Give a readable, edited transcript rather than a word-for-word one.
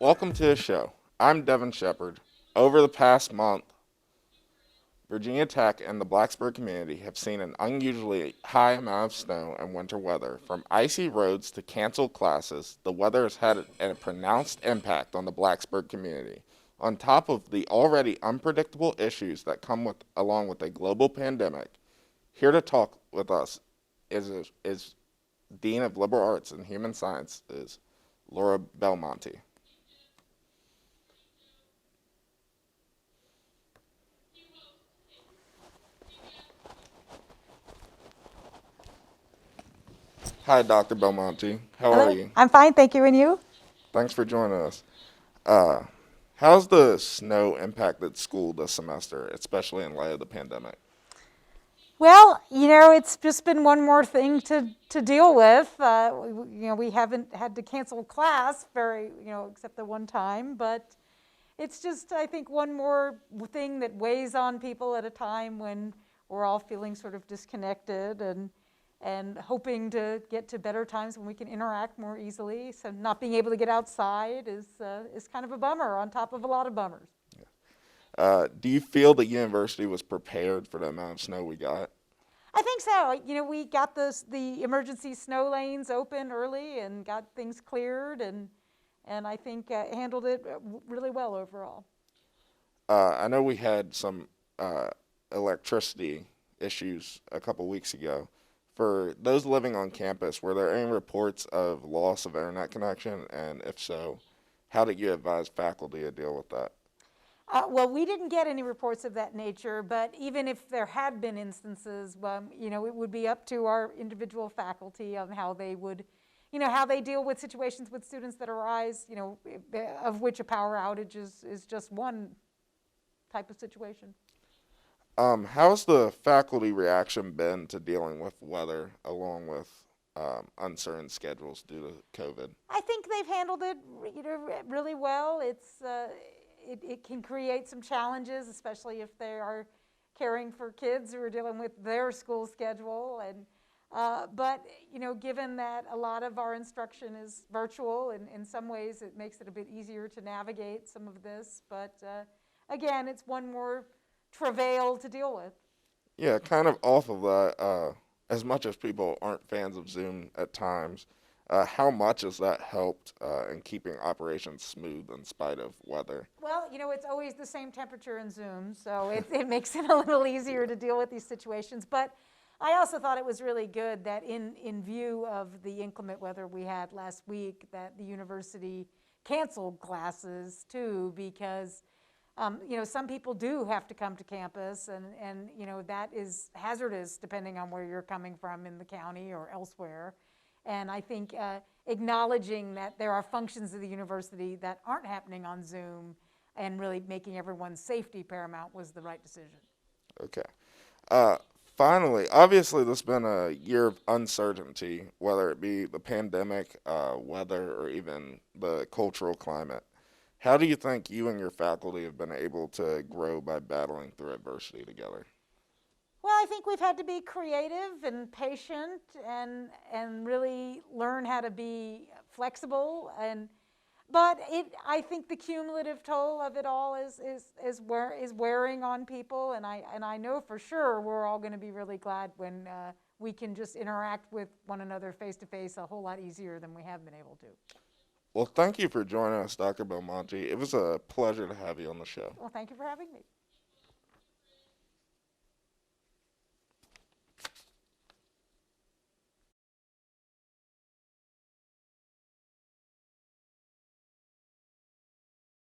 Welcome to the show. I'm Devin Shepard. Over the past month, Virginia Tech and the Blacksburg community have seen an unusually high amount of snow and winter weather. From icy roads to canceled classes, the weather has had a pronounced impact on the Blacksburg community. On top of the already unpredictable issues that come along with a global pandemic, here to talk with us is Dean of Liberal Arts and Human Sciences, Laura Belmonte. Hi, Dr. Belmonte. How are Hello, you? I'm fine, thank you. And you? Thanks for joining us. Uh, how's the snow impacted school this semester, especially in light of the pandemic? Well, it's just been one more thing to deal with. We haven't had to cancel class except the one time, but it's just, I think, one more thing that weighs on people at a time when we're all feeling sort of disconnected and hoping to get to better times when we can interact more easily. So not being able to get outside is kind of a bummer on top of a lot of bummers. Do you feel the university was prepared for the amount of snow we got? I think so. We got the emergency snow lanes open early and got things cleared, and I think handled it really well overall. I know we had some electricity issues a couple weeks ago. For those living on campus, were there any reports of loss of internet connection? And if so, how did you advise faculty to deal with that? Well, we didn't get any reports of that nature, but even if there had been instances, it would be up to our individual faculty on how they would, how they deal with situations with students that arise, of which a power outage is just one type of situation. How's the faculty reaction been to dealing with weather along with uncertain schedules due to COVID? I think they've handled it, really well. It can create some challenges, especially if they are caring for kids who are dealing with their school schedule. But given that a lot of our instruction is virtual, and in some ways it makes it a bit easier to navigate some of this. But again, it's one more travail to deal with. Yeah, kind of off of that, as much as people aren't fans of Zoom at times, how much has that helped in keeping operations smooth in spite of weather? Well, it's always the same temperature in Zoom, so it makes it a little easier to deal with these situations. But I also thought it was really good that in view of the inclement weather we had last week, that the university canceled classes too, because some people do have to come to campus, and that is hazardous depending on where you're coming from in the county or elsewhere. And I think acknowledging that there are functions of the university that aren't happening on Zoom and really making everyone's safety paramount was the right decision. Okay. Uh, Finally, obviously, this has been a year of uncertainty, whether it be the pandemic, weather, or even the cultural climate. How do you think you and your faculty have been able to grow by battling through adversity together? Well, I think we've had to be creative and patient and really learn how to be flexible. But I think the cumulative toll of it all is wearing on people, and I know for sure we're all going to be really glad when we can just interact with one another face to face a whole lot easier than we have been able to. Well, thank you for joining us, Dr. Belmonte. It was a pleasure to have you on the show. Well, thank you for having me.